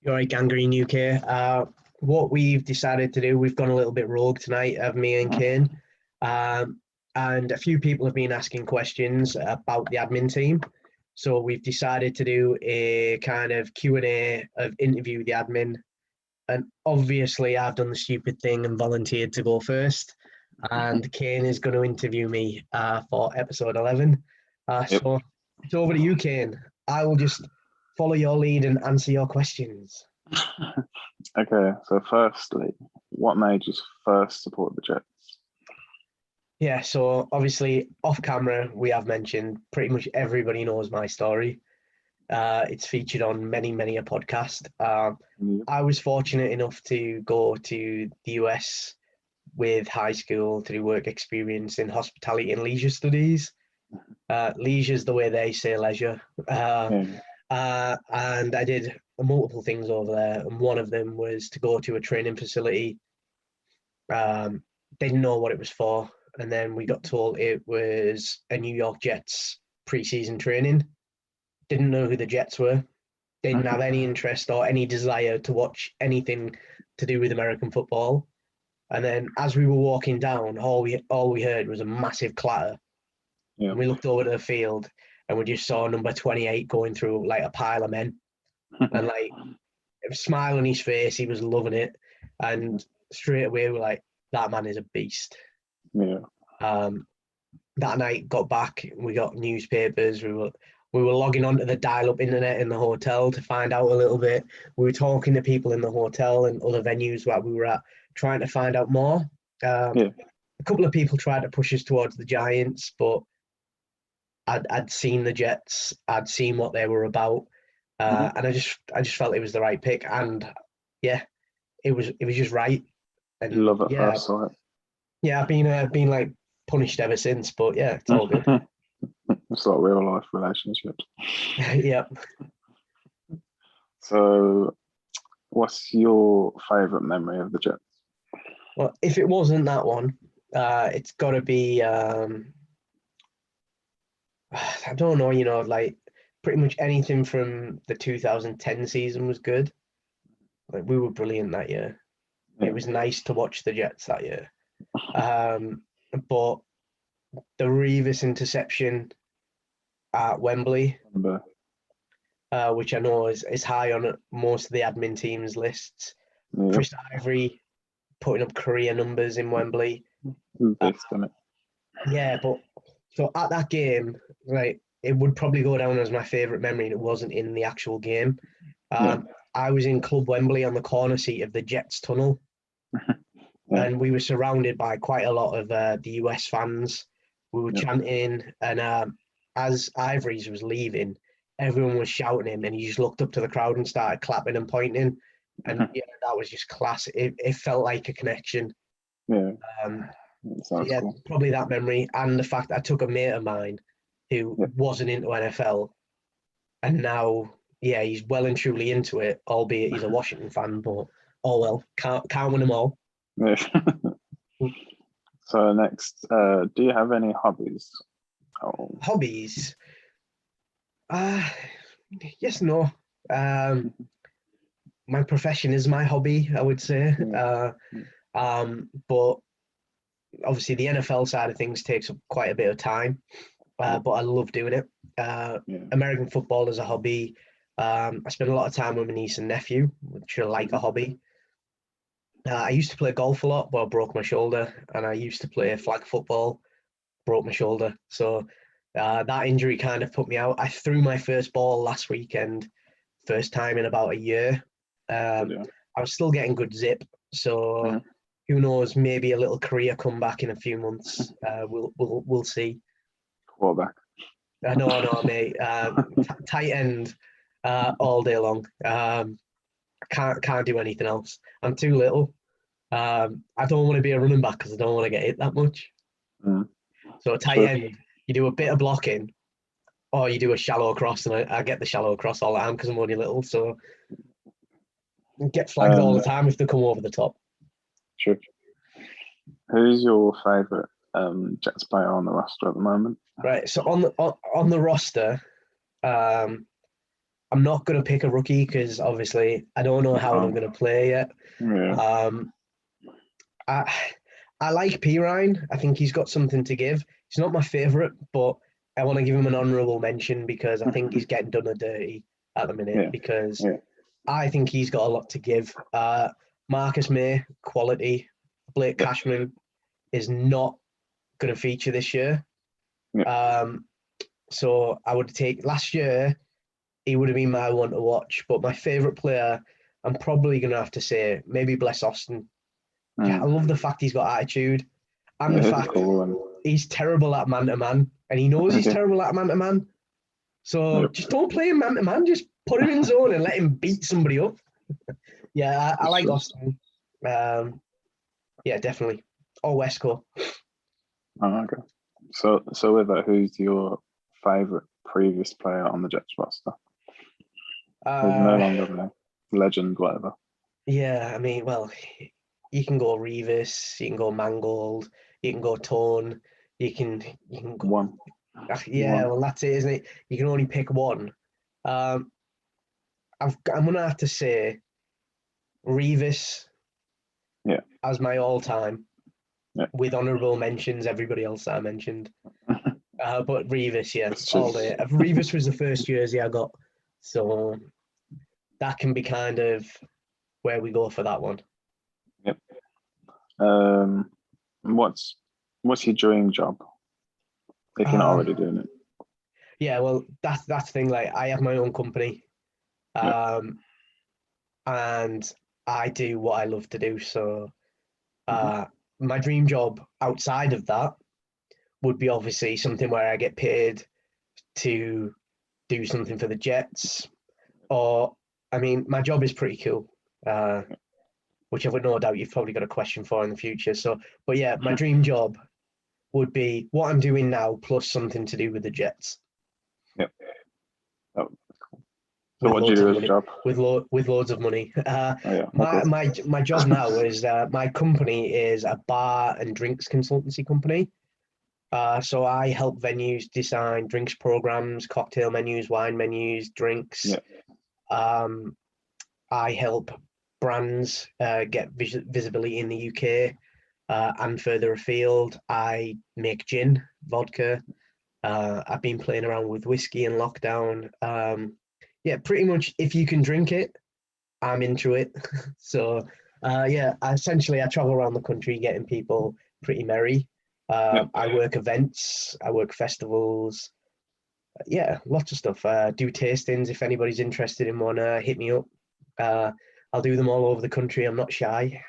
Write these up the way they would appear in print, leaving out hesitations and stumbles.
You're right, Gangrene UK. What we've decided to do, we've gone a little bit rogue tonight, of me and Kane. Um, and a few people have been asking questions about the admin team. So we've decided to do a kind of Q&A of interview the admin. And obviously I've done the stupid thing and volunteered to go first. And Kane is going to interview me for episode 11. Yep. So it's over to you, Kane. I will just follow your lead and answer your questions. Okay, so firstly, what made you first support the Jets? Yeah, so obviously off camera, we have mentioned pretty much everybody knows my story. It's featured on many a podcast. Yep. I was fortunate enough to go to the US with high school to do work experience in hospitality and leisure studies. Leisure is the way they say leisure. Yeah. And I did multiple things over there, and one of them was to go to a training facility. Didn't know what it was for, and then we got told it was a New York Jets preseason training. Didn't know who the Jets were. Didn't have any interest or any desire to watch anything to do with American football. And then as we were walking down, all we heard was a massive clatter. Yeah. And we looked over to the field and we just saw number 28 going through like a pile of men. And like a smile on his face, he was loving it. And straight away we're like, that man is a beast. Yeah. That night got back, we got newspapers, we were logging onto the dial-up internet in the hotel to find out a little bit. We were talking to people in the hotel and other venues where we were at, trying to find out more. Yeah. A couple of people tried to push us towards the Giants, but I'd seen the Jets, I'd seen what they were about, and I just felt it was the right pick, and yeah, it was just right. And You love at yeah, first sight. yeah, I've been like punished ever since, but yeah, it's all good. It's like real life relationships. Yeah. So, what's your favourite memory of the Jets? Well, if it wasn't that one, it's got to be. I don't know. Like pretty much anything from the 2010 season was good. Like we were brilliant that year. Yeah. It was nice to watch the Jets that year. But the Revis interception at Wembley, which I know is high on most of the admin teams' lists. Yeah. Chris Ivory putting up career numbers in Wembley. Best, isn't it? Yeah, but so at that game, right, it would probably go down as my favourite memory, and it wasn't in the actual game. I was in Club Wembley on the corner seat of the Jets tunnel, and we were surrounded by quite a lot of the US fans. We were chanting, and as Ivory's was leaving, everyone was shouting him, and he just looked up to the crowd and started clapping and pointing. And yeah, that was just class. It felt like a connection. Yeah. So yeah, cool. probably that memory, and the fact that I took a mate of mine who wasn't into NFL, and now he's well and truly into it, albeit he's a Washington fan. But oh well, can't win them all. Yeah. So next, do you have any hobbies? Oh. Hobbies? Yes, no. My profession is my hobby, I would say. But obviously the NFL side of things takes up quite a bit of time. But I love doing it. American football is a hobby. I spend a lot of time with my niece and nephew, which are like a hobby. I used to play golf a lot, but I broke my shoulder, and I used to play flag football, broke my shoulder. So that injury kind of put me out. I threw my first ball last weekend, first time in about a year. I was still getting good zip, so who knows? Maybe a little career comeback in a few months. We'll see. Quarterback. No, mate. Tight end all day long. Can't do anything else. I'm too little. I don't want to be a running back because I don't want to get hit that much. So tight end, you do a bit of blocking, or you do a shallow cross, and I get the shallow cross all the time because I'm only little. So I get flagged all the time if they come over the top. Sure. Who's your favourite Jets player on the roster at the moment? Right. So on the roster, I'm not going to pick a rookie because obviously I don't know how they're going to play yet. Yeah. I I like Pirine. I think he's got something to give. He's not my favourite, but I want to give him an honourable mention because I think he's getting done a dirty at the minute because I think he's got a lot to give. Marcus May, quality. Blake Cashman is not going to feature this year. So I would take last year, he would have been my one to watch. But my favourite player, I'm probably going to have to say, maybe Bless Austin. Yeah, I love the fact he's got attitude and the fact he's terrible at man-to-man. And he knows he's terrible at man-to-man. So just don't play him man-to-man. Just put him in zone and let him beat somebody up. Yeah, I like Austin. Yeah, definitely. Or Westco. Oh, okay. So with that, who's your favourite previous player on the Jets roster? Who's no longer the legend, whatever. Yeah, I mean, well, you can go Revis, you can go Mangold, you can go Tone, you can go one. Yeah, well, that's it, isn't it? You can only pick one. I'm gonna have to say Revis. Yeah. As my all-time. Yeah. With honourable mentions, everybody else that I mentioned. But Revis, yeah, all day. Revis was the first jersey I got, so that can be kind of where we go for that one. Yep. What's your dream job? If you're not already doing it. Yeah, well, that's the thing. Like, I have my own company, and I do what I love to do. So, my dream job outside of that would be obviously something where I get paid to do something for the Jets, or I mean, my job is pretty cool, which I would no doubt you've probably got a question for in the future. So, but yeah, my dream job would be what I'm doing now plus something to do with the Jets. Yep. Oh, cool. So what do you do as a job? With loads of money. My job now is my company is a bar and drinks consultancy company. So I help venues design drinks programs, cocktail menus, wine menus, drinks. I help brands get visibility in the UK and further afield. I make gin, vodka. I've been playing around with whiskey in lockdown. Yeah, pretty much if you can drink it, I'm into it. So yeah, essentially I travel around the country getting people pretty merry. I work events, I work festivals. Yeah, lots of stuff. Do tastings if anybody's interested in one. Hit me up. I'll do them all over the country. I'm not shy.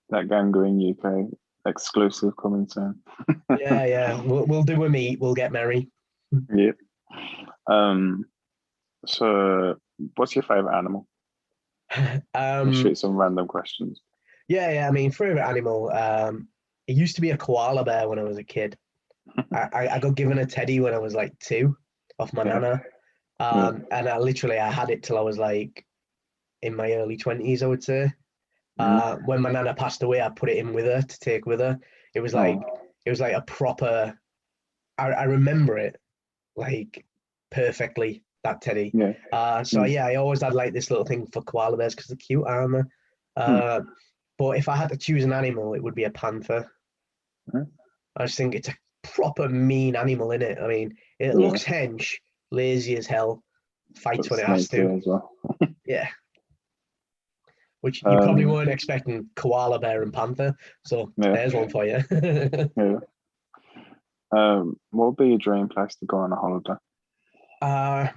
That Gangrene UK exclusive coming soon. Yeah. We'll do a meet. We'll get merry. Yep. So, what's your favorite animal? Shoot some random questions. Yeah. I mean, favorite animal. It used to be a koala bear when I was a kid. I got given a teddy when I was like 2 off my nana. And I had it till I was like in my early 20s, I would say. When my nana passed away, I put it in with her to take with her. It was like a proper. I remember it like perfectly, that teddy. So I always had like this little thing for koala bears because they're cute armor. But if I had to choose an animal, it would be a panther. I just think it's a proper mean animal, innit? I mean, it looks hench, lazy as hell, fights when it has to. As well. Yeah. Which you probably weren't expecting koala bear and panther. So there's one for you. What would be your dream place to go on a holiday? I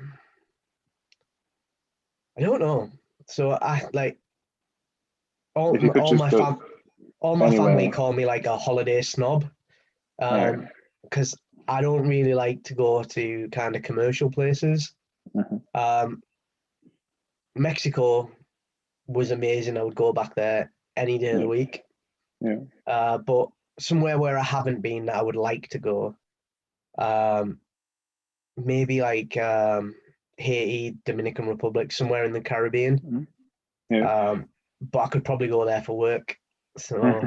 don't know. So I like all my family call me like a holiday snob. Because I don't really like to go to kind of commercial places. Mexico was amazing. I would go back there any day of the week. But somewhere where I haven't been that I would like to go, maybe like Haiti, Dominican Republic, somewhere in the Caribbean. But I could probably go there for work. So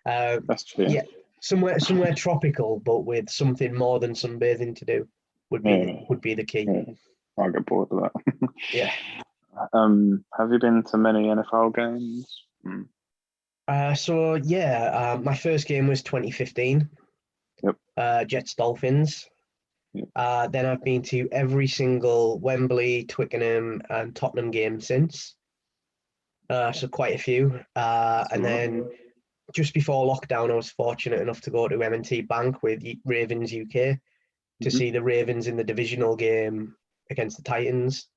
that's true. Yeah, somewhere tropical, but with something more than sunbathing to do would be the key. I'll get bored of that. Yeah. Have you been to many NFL games? My first game was 2015. Yep. Jets Dolphins. Yep. Then I've been to every single Wembley, Twickenham, and Tottenham game since. So quite a few. And then just before lockdown, I was fortunate enough to go to M&T Bank with Ravens UK to see the Ravens in the divisional game against the Titans.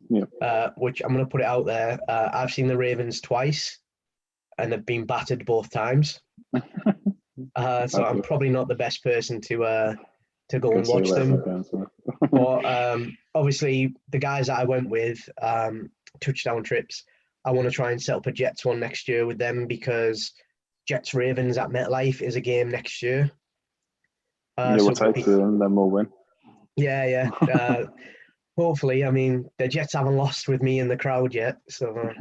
Yeah. Which I'm going to put it out there. I've seen the Ravens twice, and they've been battered both times. So I'm probably not the best person to go and watch them. But obviously, the guys that I went with, touchdown trips, I want to try and set up a Jets one next year with them, because Jets Ravens at MetLife is a game next year. We'll take two and then we'll win. Yeah. Hopefully, I mean, the Jets haven't lost with me in the crowd yet, so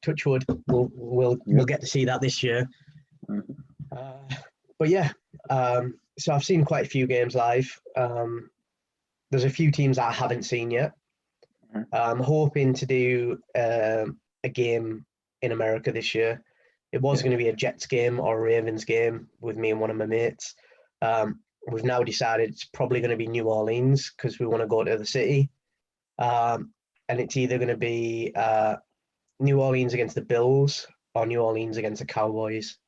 touch wood, we'll get to see that this year. But yeah, so I've seen quite a few games live. There's a few teams that I haven't seen yet. I'm hoping to do a game in America this year. It was going to be a Jets game or a Ravens game with me and one of my mates. We've now decided it's probably going to be New Orleans because we want to go to the city. And it's either going to be New Orleans against the Bills or New Orleans against the Cowboys.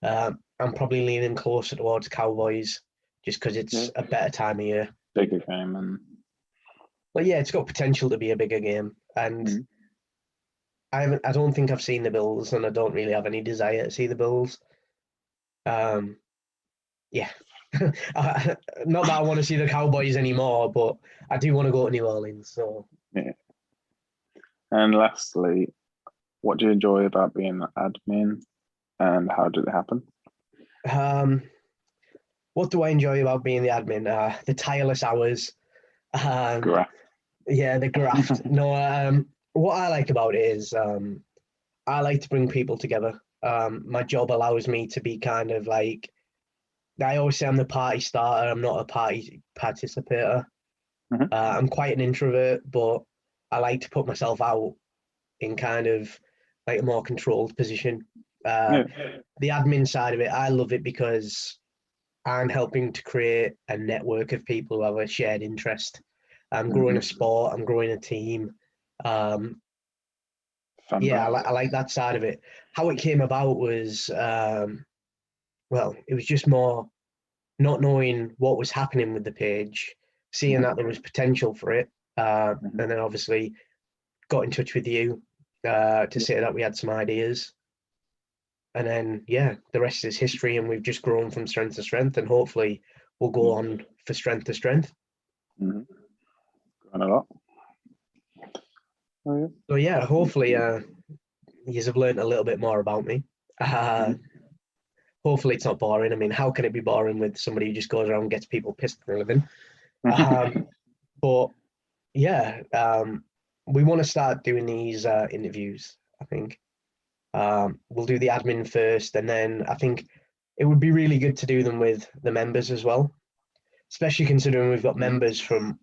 I'm probably leaning closer towards Cowboys just because it's a better time of year. Bigger game. Well, yeah, it's got potential to be a bigger game. And I don't think I've seen the Bills, and I don't really have any desire to see the Bills. Yeah. Not that I want to see the Cowboys anymore, but I do want to go to New Orleans. So yeah. And lastly, what do you enjoy about being an admin, and how did it happen? What do I enjoy about being the admin? The tireless hours. Graft. Yeah, the graft. No, what I like about it is I like to bring people together. My job allows me to be kind of like, I always say I'm the party starter. I'm not a party participator. I'm quite an introvert, but I like to put myself out in kind of like a more controlled position. The admin side of it, I love it because I'm helping to create a network of people who have a shared interest. I'm growing a sport. I'm growing a team. I like that side of it. How it came about was, it was just more not knowing what was happening with the page, seeing that there was potential for it, and then obviously got in touch with you to say that we had some ideas. And then, the rest is history, and we've just grown from strength to strength, and hopefully we'll go on for strength to strength. Grown a lot. So hopefully you have learned a little bit more about me. Hopefully it's not boring. I mean, how can it be boring with somebody who just goes around and gets people pissed for a living? But we want to start doing these interviews, I think. We'll do the admin first, and then I think it would be really good to do them with the members as well, especially considering we've got members from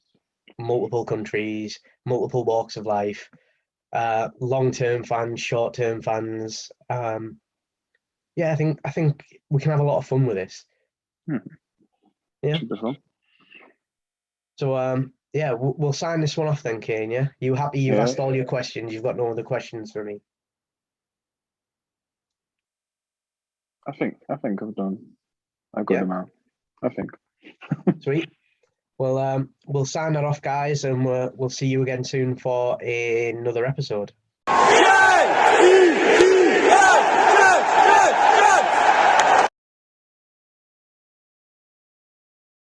multiple countries, multiple walks of life, long-term fans, short-term fans. I think we can have a lot of fun with this. Yeah. So we'll sign this one off then, Kane. Yeah, you happy? You've asked all your questions. You've got no other questions for me. I think I've done a good amount. I think. Sweet. Well, we'll sign that off, guys, and we'll see you again soon for another episode.